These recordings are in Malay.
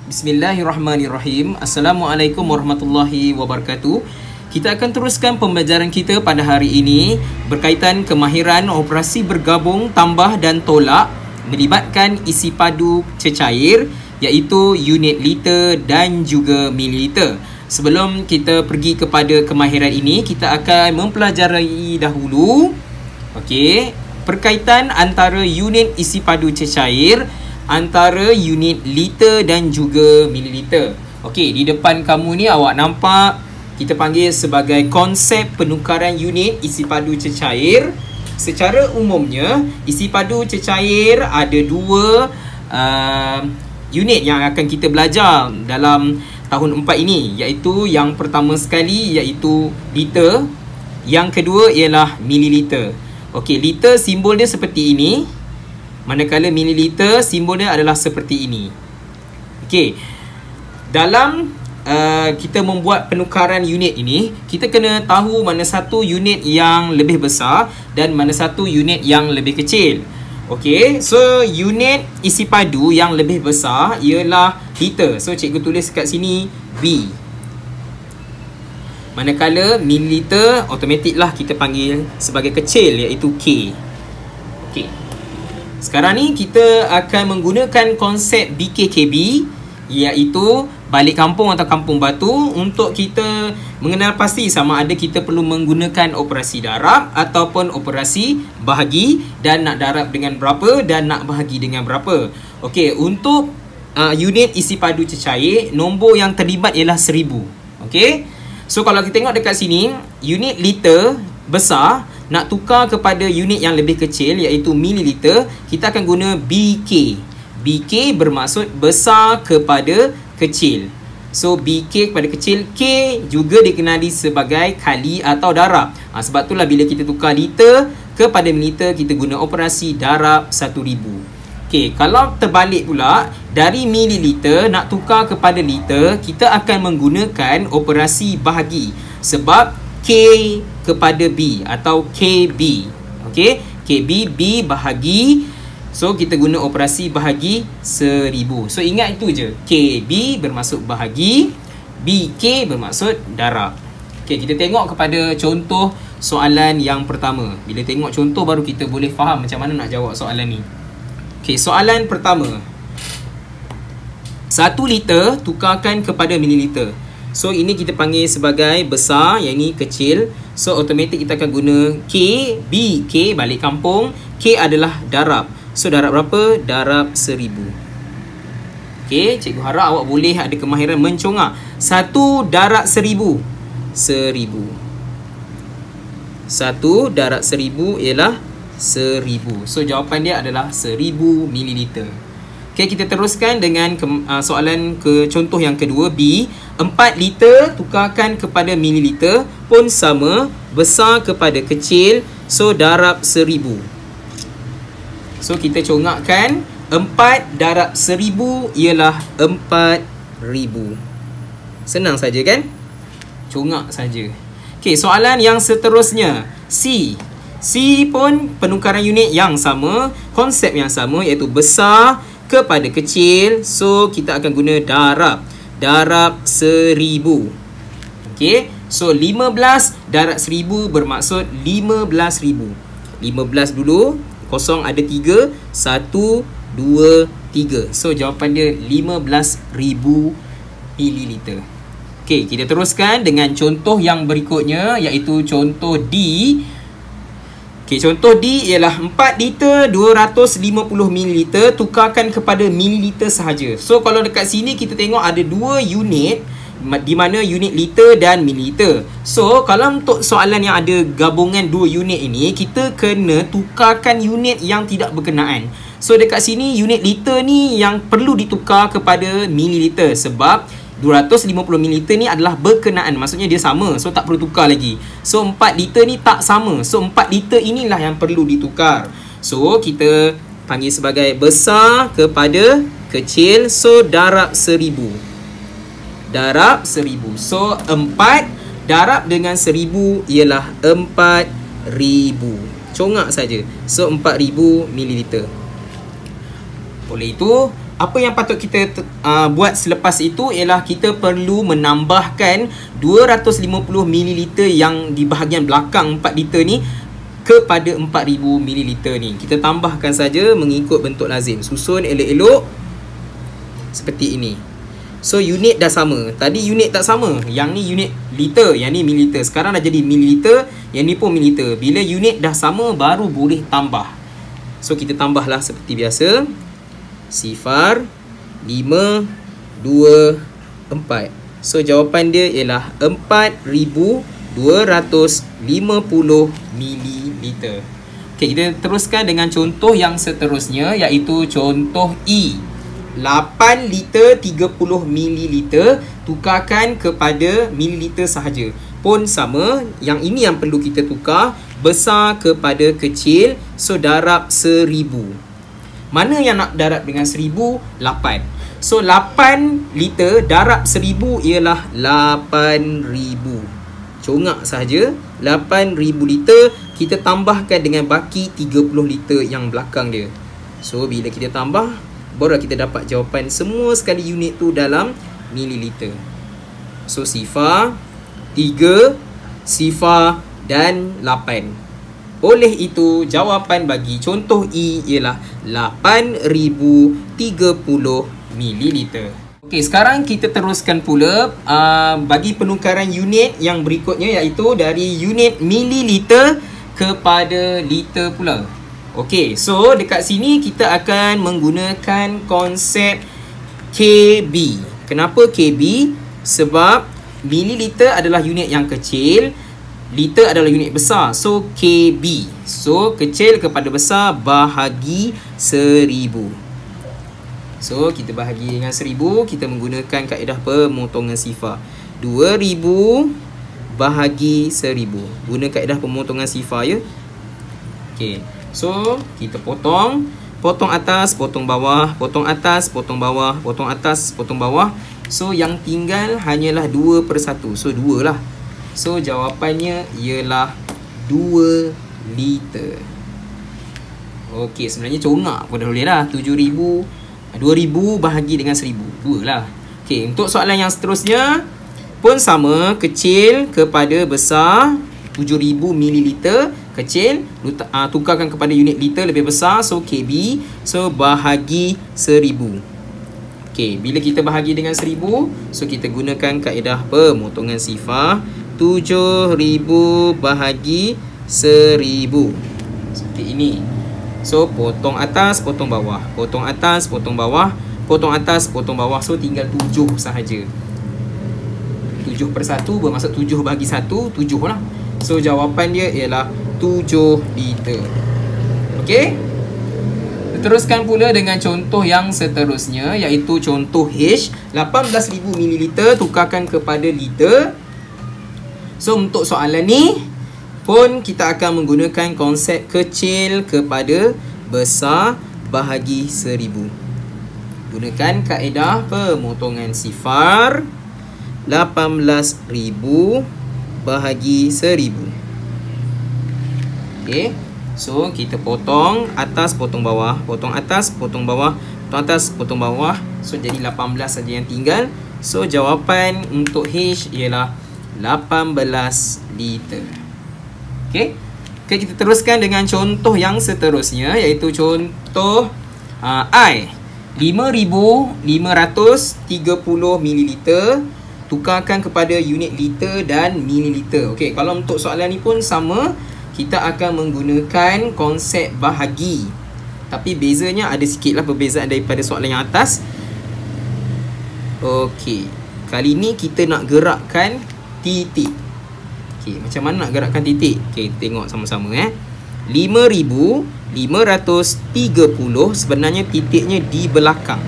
Bismillahirrahmanirrahim. Assalamualaikum warahmatullahi wabarakatuh. Kita akan teruskan pembelajaran kita pada hari ini berkaitan kemahiran operasi bergabung, tambah dan tolak melibatkan isi padu cecair iaitu unit liter dan juga mililiter. Sebelum kita pergi kepada kemahiran ini, kita akan mempelajari dahulu perkaitan antara unit isi padu cecair antara unit liter dan juga mililiter. Okey, di depan kamu ni awak nampak kita panggil sebagai konsep penukaran unit isi padu cecair. Secara umumnya, isi padu cecair ada dua unit yang akan kita belajar dalam tahun 4 ini, iaitu yang pertama sekali iaitu liter, yang kedua ialah mililiter. Okey, liter simbol dia seperti ini, manakala mililiter simbol dia adalah seperti ini. Okey, dalam kita membuat penukaran unit ini, kita kena tahu mana satu unit yang lebih besar dan mana satu unit yang lebih kecil. Okey, so unit isi padu yang lebih besar ialah liter. So cikgu tulis kat sini B. Manakala mililiter automatiklah kita panggil sebagai kecil iaitu K. Okey. Sekarang ni kita akan menggunakan konsep BKKB iaitu balik kampung atau kampung batu untuk kita mengenal pasti sama ada kita perlu menggunakan operasi darab ataupun operasi bahagi, dan nak darab dengan berapa dan nak bahagi dengan berapa. Okey, untuk unit isi padu cecair, nombor yang terlibat ialah 1000. Okey, so kalau kita tengok dekat sini, unit liter besar nak tukar kepada unit yang lebih kecil iaitu mililiter, kita akan guna BK. BK bermaksud besar kepada kecil. So BK kepada kecil, K juga dikenali sebagai kali atau darab. Sebab itulah bila kita tukar liter kepada mililiter, kita guna operasi darab 1000. Okey, kalau terbalik pula, dari mililiter nak tukar kepada liter, kita akan menggunakan operasi bahagi. Sebab K kepada B atau KB. Okey, KB, B bahagi. So kita guna operasi bahagi 1000. So ingat itu je. KB bermaksud bahagi, BK bermaksud darab. Okey, kita tengok kepada contoh soalan yang pertama. Bila tengok contoh baru kita boleh faham macam mana nak jawab soalan ni. Okey, soalan pertama. 1 liter tukarkan kepada mililiter. So ini kita panggil sebagai besar, yang ini kecil. So automatik kita akan guna K, BK balik kampung. K adalah darab. So darab berapa? Darab 1000. Okey, cikgu harap awak boleh ada kemahiran mencongak. 1 darab 1000. 1000. 1 darab 1000 ialah 1000. So jawapan dia adalah 1000 mililiter. Okey, kita teruskan dengan soalan contoh yang kedua, B. 4 liter tukarkan kepada mililiter pun sama, besar kepada kecil. So darab 1000. So kita congakkan 4 darab 1000 ialah 4000. Senang saja kan? Congak saja. Okey, soalan yang seterusnya, C. C pun penukaran unit yang sama, konsep yang sama iaitu besar kepada kecil. So kita akan guna darab. Darab 1000. Okey, so 15 darab 1000 bermaksud 15,000. 15 dulu. Kosong ada 3, 1, 2, 3. So jawapan dia 15,000 mililiter. Okey, kita teruskan dengan contoh yang berikutnya iaitu contoh D. Okey, contoh D ialah 4 liter 250 mililiter tukarkan kepada mililiter sahaja. So kalau dekat sini kita tengok ada dua unit, di mana unit liter dan mililiter. So kalau untuk soalan yang ada gabungan dua unit ini, kita kena tukarkan unit yang tidak berkenaan. So dekat sini unit liter ni yang perlu ditukar kepada mililiter, sebab 250 mililiter ni adalah berkenaan, maksudnya dia sama. So tak perlu tukar lagi. So 4 liter ni tak sama. So 4 liter inilah yang perlu ditukar. So kita panggil sebagai besar kepada kecil. So darab 1000. Darab 1000. So 4 darab dengan 1000 ialah 4000. Congak saja. So 4000 mililiter. Oleh itu apa yang patut kita buat selepas itu ialah kita perlu menambahkan 250 ml yang di bahagian belakang 4 liter ni kepada 4000 ml ni. Kita tambahkan saja mengikut bentuk lazim. Susun elok-elok seperti ini. So unit dah sama. Tadi unit tak sama. Yang ni unit liter, yang ni mililiter. Sekarang dah jadi mililiter, yang ni pun mililiter. Bila unit dah sama baru boleh tambah. So kita tambahlah seperti biasa. 0, 5, 2, 4. So jawapan dia ialah 4250 mililiter. Okey, kita teruskan dengan contoh yang seterusnya, iaitu contoh E. 8 liter 30 mililiter tukarkan kepada mililiter sahaja. Pun sama, yang ini yang perlu kita tukar, besar kepada kecil. So darab 1000. Mana yang nak darab dengan 1000? 8. So 8 liter darab 1000 ialah 8000. Congak sahaja 8000 liter kita tambahkan dengan baki 30 liter yang belakang dia. So bila kita tambah, baru kita dapat jawapan semua sekali unit tu dalam mililiter. So sifar, 3, sifar dan 8. Oleh itu jawapan bagi contoh E ialah 8030 mililiter. Okey, sekarang kita teruskan pula bagi penukaran unit yang berikutnya, iaitu dari unit mililiter kepada liter pula. Okey, so dekat sini kita akan menggunakan konsep KB. Kenapa KB? Sebab mililiter adalah unit yang kecil, liter adalah unit besar. So KB. So kecil kepada besar bahagi 1000. So kita bahagi dengan 1000, kita menggunakan kaedah pemotongan sifar. 2000 bahagi 1000. Guna kaedah pemotongan sifar ya. Okey. So kita potong atas, potong bawah, potong atas, potong bawah, potong atas, potong bawah. So yang tinggal hanyalah 2/1. So 2 lah. So jawapannya ialah 2 liter. Okey, sebenarnya congak pun dah boleh lah. 2000 bahagi dengan 1000. 2 lah. Okey, untuk soalan yang seterusnya pun sama, kecil kepada besar. 7000 mililiter kecil, tukarkan kepada unit liter lebih besar. So KB. So bahagi 1000. Okey, bila kita bahagi dengan 1000, so kita gunakan kaedah pemotongan sifar. 7000 bahagi 1000. Seperti ini. So potong atas, potong bawah, potong atas, potong bawah, potong atas, potong bawah. So tinggal 7 sahaja. 7/1 bermaksud 7 bahagi 1, 7 lah. So jawapan dia ialah 7 liter. Okey. Teruskan pula dengan contoh yang seterusnya, iaitu contoh H. 18000 mililiter tukarkan kepada liter. So untuk soalan ni pun kita akan menggunakan konsep kecil kepada besar bahagi 1000. Gunakan kaedah pemotongan sifar. 18000 bahagi 1000. Okey. So kita potong atas, potong bawah, potong atas, potong bawah, potong atas, potong bawah. So jadi 18 saja yang tinggal. So jawapan untuk H ialah 18 liter. Okey. Okay, kita teruskan dengan contoh yang seterusnya, iaitu contoh I. 5530 mililiter tukarkan kepada unit liter dan mililiter. Okey, kalau untuk soalan ni pun sama, kita akan menggunakan konsep bahagi. Tapi bezanya ada sikitlah perbezaan daripada soalan yang atas. Okey, kali ni kita nak gerakkan titik. Okey, macam mana nak gerakkan titik? Okey, tengok sama-sama 5530 sebenarnya titiknya di belakang.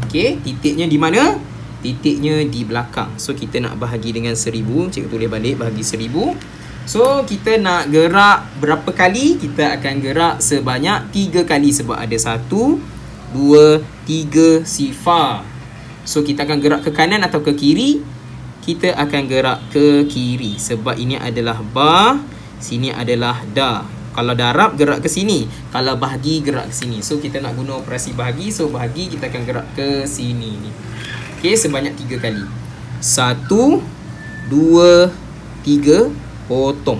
Okey, titiknya di mana? Titiknya di belakang. So kita nak bahagi dengan 1000. Cikgu tulis balik bahagi 1000. So kita nak gerak berapa kali? Kita akan gerak sebanyak 3 kali sebab ada 1, 2, 3 sifar. So kita akan gerak ke kanan atau ke kiri? Kita akan gerak ke kiri sebab ini adalah ba, sini adalah da. Kalau darab gerak ke sini, kalau bahagi gerak ke sini. So kita nak guna operasi bahagi, so bahagi kita akan gerak ke sini ni. Okey, sebanyak 3 kali. 1 2 3 potong.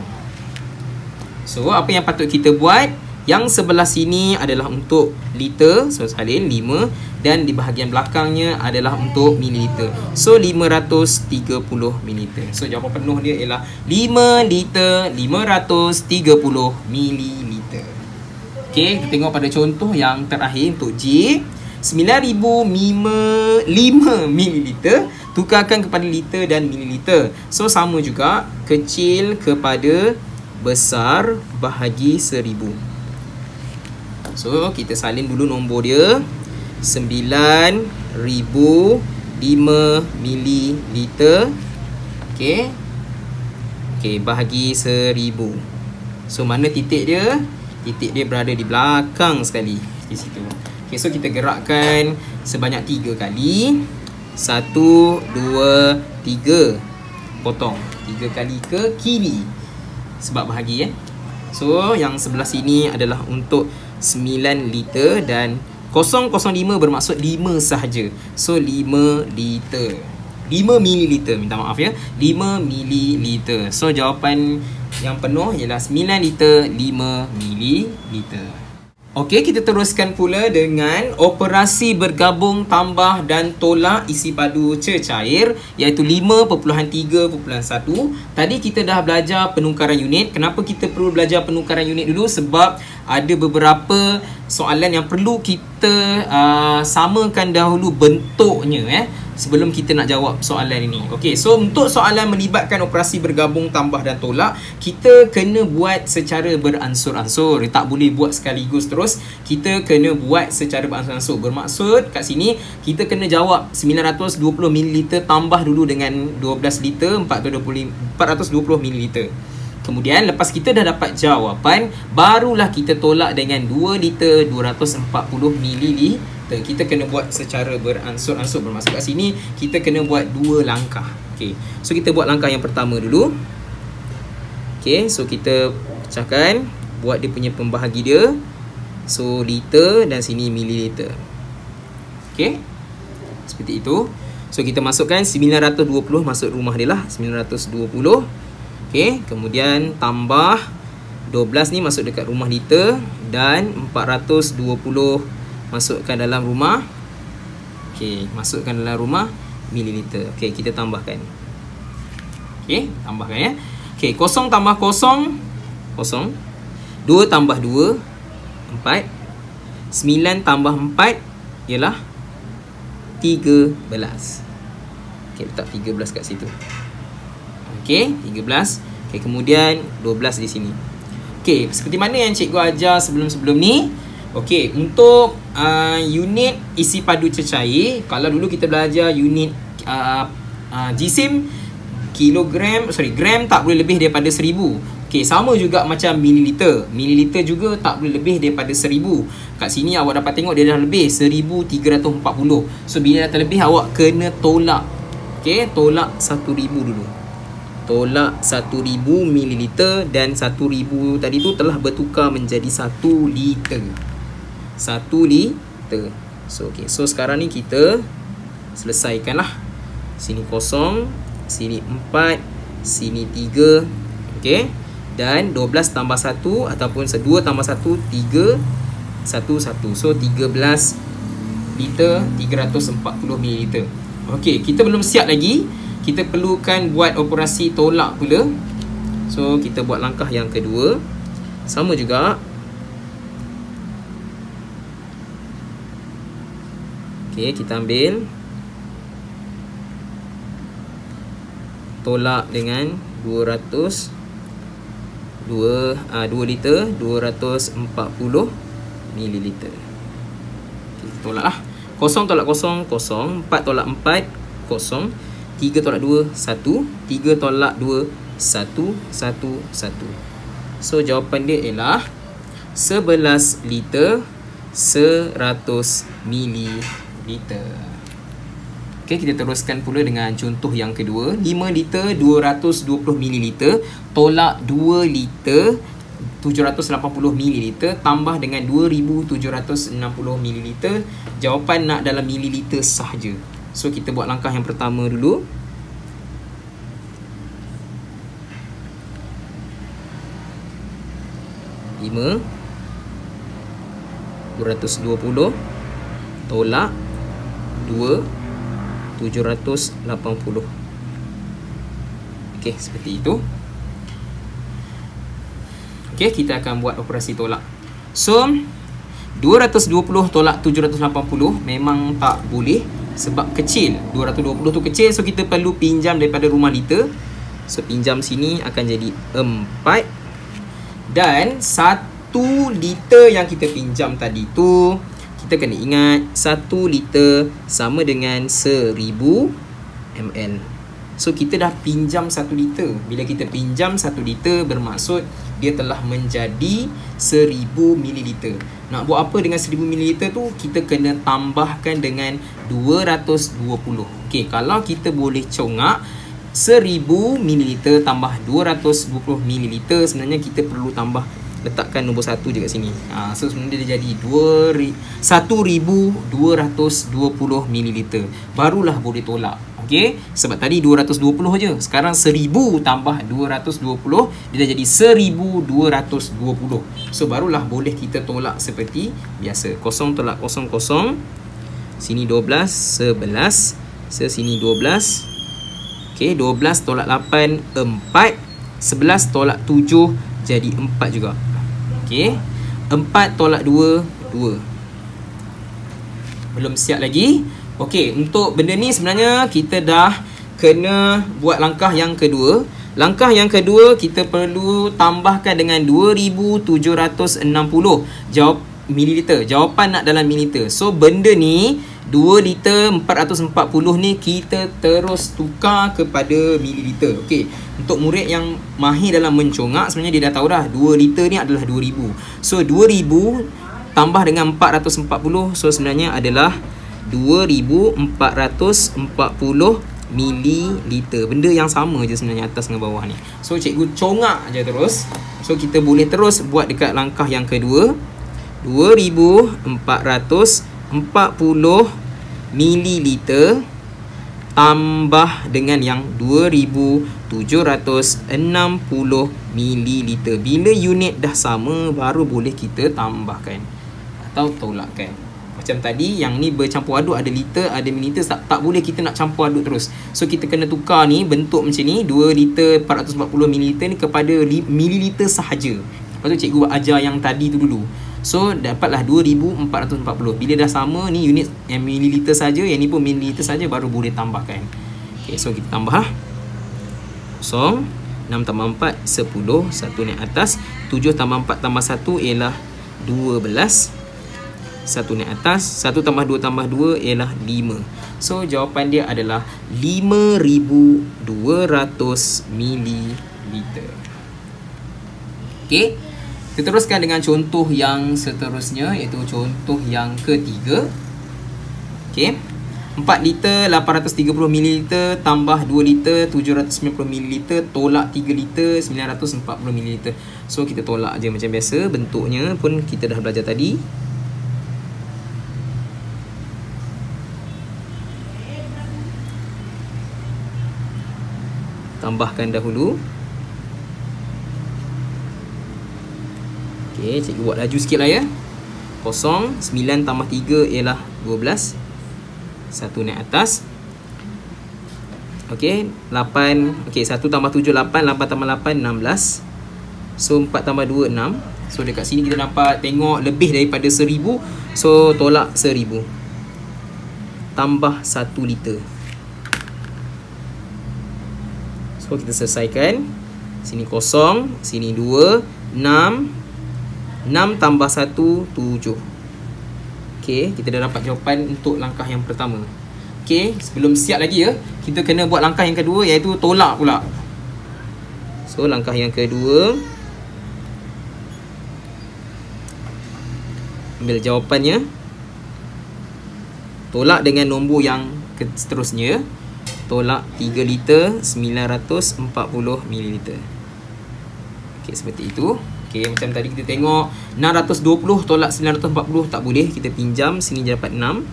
So apa yang patut kita buat? Yang sebelah sini adalah untuk liter, so salin 5, dan di bahagian belakangnya adalah untuk mililiter. So 530 mililiter. So jawapan penuh dia ialah 5 liter 530 mililiter. Okey, kita tengok pada contoh yang terakhir untuk J. 9,005 mililiter tukarkan kepada liter dan mililiter. So sama juga, kecil kepada besar bahagi 1000. So kita salin dulu nombor dia. 9,005 mililiter. Okey. Okey, bahagi 1000. So mana titik dia? Titik dia berada di belakang sekali, di situ. Okey, so kita gerakkan sebanyak 3 kali. 1 2 3. Potong 3 kali ke kiri. Sebab bahagi So yang sebelah sini adalah untuk 9 liter dan 005 bermaksud 5 sahaja. So 5 liter. 5 mililiter, minta maaf ya. 5 mililiter. So jawapan yang penuh ialah 9 liter 5 mililiter. Okey, kita teruskan pula dengan operasi bergabung, tambah dan tolak isi padu cecair, iaitu 5.3.1. Tadi kita dah belajar penukaran unit. Kenapa kita perlu belajar penukaran unit dulu? Sebab ada beberapa soalan yang perlu kita samakan dahulu bentuknya sebelum kita nak jawab soalan ini. Okey, so untuk soalan melibatkan operasi bergabung, tambah dan tolak, kita kena buat secara beransur-ansur. Tak boleh buat sekaligus terus. Kita kena buat secara beransur-ansur. Bermaksud kat sini kita kena jawab 920 ml tambah dulu dengan 12 liter 420 ml. Kemudian lepas kita dah dapat jawapan, barulah kita tolak dengan 2 liter 240 ml. Kita kena buat secara beransur-ansur. Bermaksud kat sini kita kena buat 2 langkah. Okey. So kita buat langkah yang pertama dulu. Okey, so kita pecahkan, buat dia punya pembahagi dia. So liter dan sini mililiter. Okey. Seperti itu. So kita masukkan 920 masuk rumah dia lah, 920. Okey, kemudian tambah 12 ni masuk dekat rumah liter dan 420 masukkan dalam rumah. Okey, masukkan dalam rumah mililiter. Okey, kita tambahkan. Okey, tambahkan ya. Okey, 0 tambah 0, 0. 2 tambah 2, 4. 9 tambah 4 ialah 13. Okey, letak 13 kat situ. Okey, 13. Okey, kemudian 12 di sini. Okey, seperti mana yang cikgu ajar sebelum-sebelum ni. Okey, untuk unit isi padu cecair, kalau dulu kita belajar unit jisim, gram tak boleh lebih daripada 1000. Okey, sama juga macam mililiter. Mililiter juga tak boleh lebih daripada 1000. Kat sini awak dapat tengok dia dah lebih 1340. So bila dah terlebih, awak kena tolak. Okey, tolak 1000 dulu. Tolak 1000 mililiter dan 1000 tadi tu telah bertukar menjadi 1 liter. 1 liter. So okey, so sekarang ni kita selesaikanlah. Sini 0, sini 4, sini 3. Okey. Dan 12 tambah 1 ataupun 2 tambah 1 3 1 1. So 13 liter 340 mililiter. Okey, kita belum siap lagi. Kita perlukan buat operasi tolak pula. So kita buat langkah yang kedua. Sama juga. Okey, kita ambil tolak dengan 200 2 liter 240 mililiter. Kita tolak lah. 0 tolak 0 0, 4 tolak 4 0, 3 tolak 2 1, 3 tolak 2 1 1 1. So jawapan dia ialah 11 liter 100 mililiter. Okey, kita teruskan pula dengan contoh yang kedua. 5 liter 220 mililiter tolak 2 liter ml tambah dengan 2760 ml. Jawapan nak dalam mililiter sahaja. So kita buat langkah yang pertama dulu. Lima 220 tolak 2 780. Okey, seperti itu. Okey, kita akan buat operasi tolak. So 220 tolak 780 memang tak boleh sebab kecil. 220 tu kecil, so kita perlu pinjam daripada rumah liter. So pinjam sini akan jadi 4. Dan 1 liter yang kita pinjam tadi tu, kita kena ingat 1 liter sama dengan 1000 ml. So kita dah pinjam 1 liter. Bila kita pinjam 1 liter, bermaksud dia telah menjadi 1000 ml. Nak buat apa dengan 1000 ml tu? Kita kena tambahkan dengan 220. Okey, kalau kita boleh congak 1000 ml tambah 220 ml, sebenarnya kita perlu tambah, letakkan nombor 1 je kat sini. So sebenarnya dia jadi 1220 ml. Barulah boleh tolak. Okey, sebab tadi 220 je. Sekarang 1000 tambah 220, dia dah jadi 1220. So barulah boleh kita tolak seperti biasa. 0 tolak 0, 0. Sini 12, 11. Sini 12. Okey, 12 tolak 8, 4. 11 tolak 7, jadi 4 juga. Okey, 4 tolak 2, 2. Belum siap lagi. Okey, untuk benda ni sebenarnya kita dah kena buat langkah yang kedua. Langkah yang kedua, kita perlu tambahkan dengan 2760 mililiter. Jawapan nak dalam mililiter. So benda ni 2 liter 440 ni kita terus tukar kepada mililiter. Okey, untuk murid yang mahir dalam mencongak, sebenarnya dia dah tahu dah 2 liter ni adalah 2000. So 2000 tambah dengan 440, so sebenarnya adalah 2440 mililiter. Benda yang sama je sebenarnya atas dengan bawah ni. So cikgu congak je terus. So kita boleh terus buat dekat langkah yang kedua. 2440 mililiter tambah dengan yang 2760 mililiter. Bila unit dah sama, baru boleh kita tambahkan atau tolakkan. Macam tadi, yang ni bercampur aduk, ada liter, ada mililiter, tak boleh kita nak campur aduk terus. So kita kena tukar ni bentuk macam ni, 2 liter 440 mililiter ni kepada mililiter sahaja. Lepas tu cikgu ajar yang tadi tu dulu. So dapatlah 2440. Bila dah sama ni unit yang mililiter saja, yang ni pun mililiter saja, baru boleh tambahkan. Okay, so kita tambah lah. 0, 6 tambah 4, 10. 1 naik atas. 7 tambah 4 tambah 1 ialah 12. 1 naik atas. 1 tambah 2 tambah 2 ialah 5. So jawapan dia adalah 5200 mililiter. Okay, kita teruskan dengan contoh yang seterusnya, iaitu contoh yang ketiga. Okay, 4 liter 830 ml tambah 2 liter 790 ml tolak 3 liter 940 ml. So kita tolak je macam biasa. Bentuknya pun kita dah belajar tadi. Tambahkan dahulu. Okey, cikgu buat laju sikit lah ya. 0, 9 tambah 3 ialah 12. 1 naik atas. Okey, 8. Okey, 1 tambah 7, 8. 8 tambah 8, 16. So 4 tambah 2, 6. So dekat sini kita dapat tengok lebih daripada 1000. So tolak 1000. Tambah 1 liter. So kita selesaikan. Sini 0, sini 2, 6. 6 tambah 1, 7. Okey, kita dah dapat jawapan untuk langkah yang pertama. Okey, sebelum siap lagi ya, kita kena buat langkah yang kedua, iaitu tolak pula. So langkah yang kedua, ambil jawapannya, tolak dengan nombor yang seterusnya. Tolak 3 liter 940 ml. Okey, seperti itu. Okey, macam tadi kita tengok 620 tolak 940 tak boleh, kita pinjam, sini je dapat 6.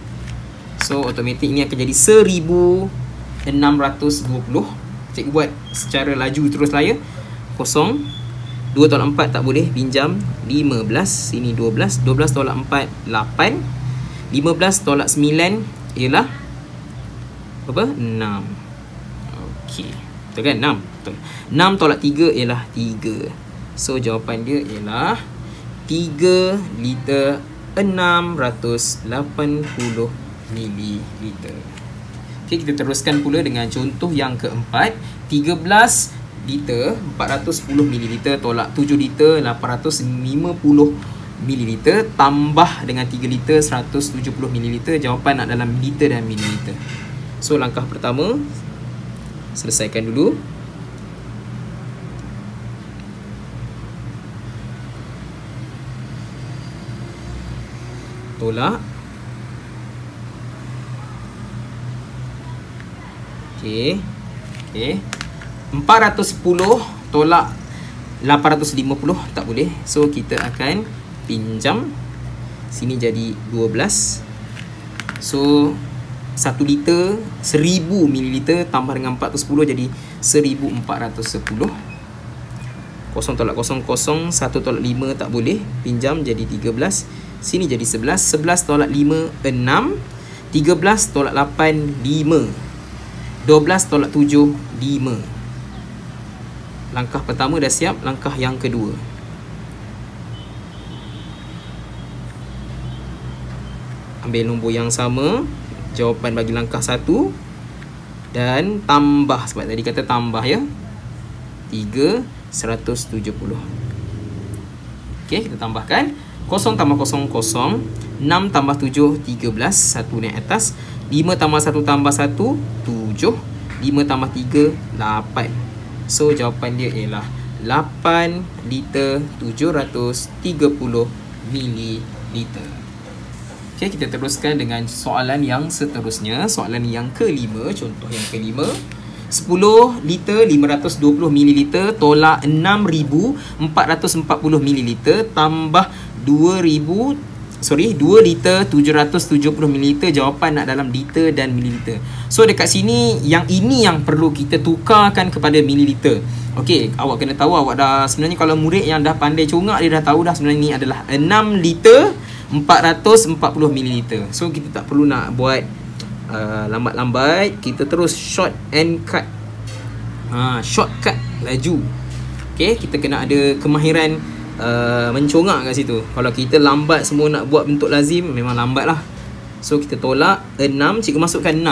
So automatik ni akan jadi 1620. Cikgu buat secara laju terus lah ya. Kosong. 2 tolak 4 tak boleh, pinjam 15, sini 12. 12 tolak 4 8. 15 tolak 9 ialah apa? 6. Okey. Betul kan? 6. Betul. 6 tolak 3 ialah 3. So jawapan dia ialah 3 liter 680 mililiter. Okey, kita teruskan pula dengan contoh yang keempat. 13 liter 410 mililiter tolak 7 liter 850 mililiter tambah dengan 3 liter 170 mililiter. Jawapan nak dalam liter dan mililiter. So langkah pertama, selesaikan dulu. Tolak. Okey. Okey. 410 tolak 850 tak boleh. So kita akan pinjam. Sini jadi 12. So 1 liter 1000 mililiter tambah dengan 410 jadi 1410. 0 tolak 0 0, 1 tolak 5 tak boleh, pinjam jadi 13. Sini jadi 11. 11 tolak 5 6. 13 tolak 8 5. 12 tolak 7 5. Langkah pertama dah siap, langkah yang kedua. Ambil nombor yang sama, jawapan bagi langkah 1 dan tambah, sebab tadi kata tambah ya. 3 170. Okey, kita tambahkan 0 tambah 0 0, 6 tambah 7 13, 1 naik atas, 5 tambah 1 tambah 1 7, 5 tambah 3 8. So jawapan dia ialah 8 liter 730 mililiter. Okey, kita teruskan dengan soalan yang seterusnya. Soalan yang kelima, contoh yang kelima. 10 liter 520 mililiter tolak 6440 mililiter tambah 2 liter 770 mililiter. Jawapan nak dalam liter dan mililiter. So dekat sini, yang ini yang perlu kita tukarkan kepada mililiter. Okey, awak kena tahu, awak dah sebenarnya kalau murid yang dah pandai congak, dia dah tahu dah sebenarnya ni adalah 6 liter 440 mililiter. So kita tak perlu nak buat lambat-lambat, kita terus short and cut. Shortcut laju. Okey, kita kena ada kemahiran mencongak kat situ. Kalau kita lambat semua nak buat bentuk lazim, memang lambat lah. So kita tolak 6, cikgu masukkan 6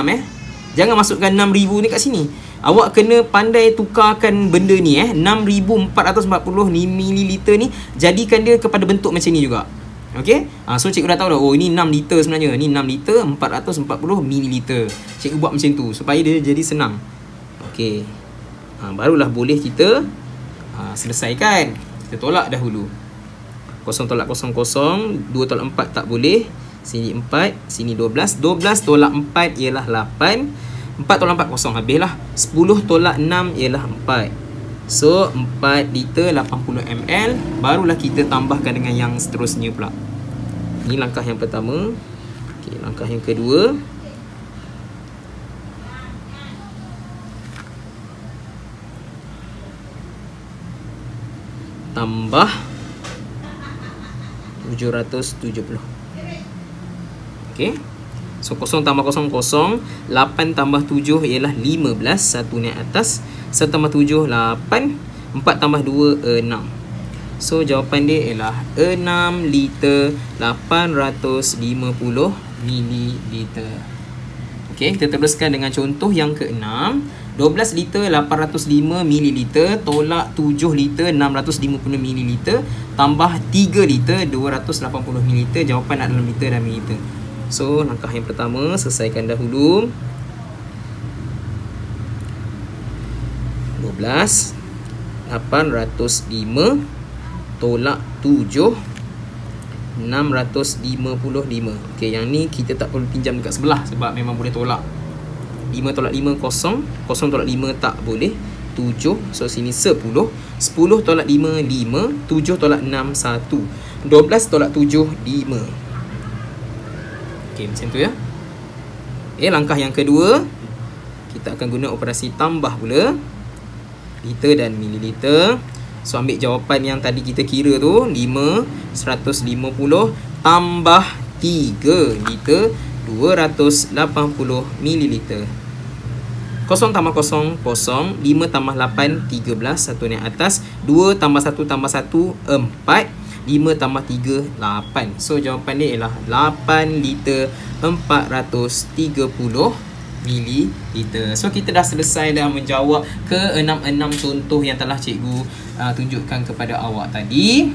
Jangan masukkan 6000 ni kat sini. Awak kena pandai tukarkan benda ni 6440 mililiter ni, jadikan dia kepada bentuk macam ni juga. Okey, so cikgu dah tahu dah, oh ini 6 liter sebenarnya. Ni 6 liter 440 mililiter. Cikgu buat macam tu supaya dia jadi senang. Okey, barulah boleh kita selesaikan. Kita tolak dahulu. 0 tolak 0 0, 2 tolak 4 tak boleh. Sini 4, sini 12. 12 tolak 4 ialah 8. 4 tolak 4 kosong, habislah. 10 tolak 6 ialah 4. So 4 liter 80 ml. Barulah kita tambahkan dengan yang seterusnya pula. Ini langkah yang pertama. Okey, langkah yang kedua. Tambah 770. Okey. So 0 tambah 0 0, 8 tambah 7 ialah 15, 1 naik atas, 1 tambah 7 8, 4 tambah 2 6. So jawapan dia ialah 6 liter 850 mililiter. Okey, kita teruskan dengan contoh yang ke-6. 12 liter 805 mililiter tolak 7 liter 650 mililiter tambah 3 liter 280 mililiter. Jawapan nak dalam liter dan mililiter. So langkah yang pertama, selesaikan dahulu. 12 805 tolak 7 655. Okey, yang ni kita tak perlu pinjam dekat sebelah sebab memang boleh tolak. 5 tolak 5 kosong, 0 tolak 5 tak boleh. 7. So sini 10. 10 tolak 5, 5. 7 tolak 6, 1. 12 tolak 7, 5. Okey, macam tu ya. Langkah yang kedua, kita akan guna operasi tambah pula. Liter dan mililiter. So ambil jawapan yang tadi kita kira tu, 5, 150 tambah 3 liter, 280 mililiter. 0 tambah 0, 0. 5 tambah 8, 13. Satu naik atas. 2 tambah 1 tambah 1, 4. 5 tambah 3, 8. So jawapan dia ialah 8 liter 430 mililiter. So kita dah selesai dah menjawab ke 6 contoh yang telah cikgu tunjukkan kepada awak tadi.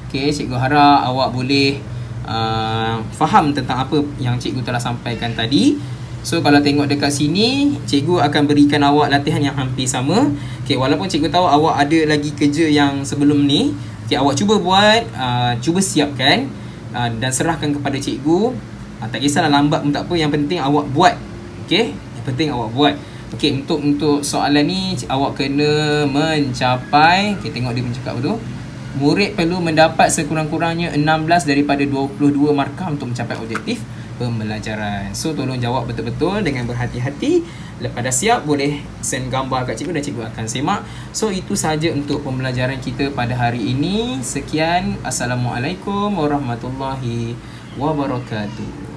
Okay, cikgu harap awak boleh faham tentang apa yang cikgu telah sampaikan tadi. So kalau tengok dekat sini, cikgu akan berikan awak latihan yang hampir sama. Okay, walaupun cikgu tahu awak ada lagi kerja yang sebelum ni, okay, awak cuba buat, cuba siapkan dan serahkan kepada cikgu. Tak kisahlah lambat pun tak apa, yang penting awak buat. Okay, yang penting awak buat. Okay, untuk soalan ni awak kena mencapai, okay, tengok dia mencakap betul. Murid perlu mendapat sekurang-kurangnya 16 daripada 22 markah untuk mencapai objektif pembelajaran. So tolong jawab betul-betul dengan berhati-hati. Lepas dah siap, boleh send gambar kat cikgu dan cikgu akan semak. So itu sahaja untuk pembelajaran kita pada hari ini. Sekian. Assalamualaikum warahmatullahi wabarakatuh.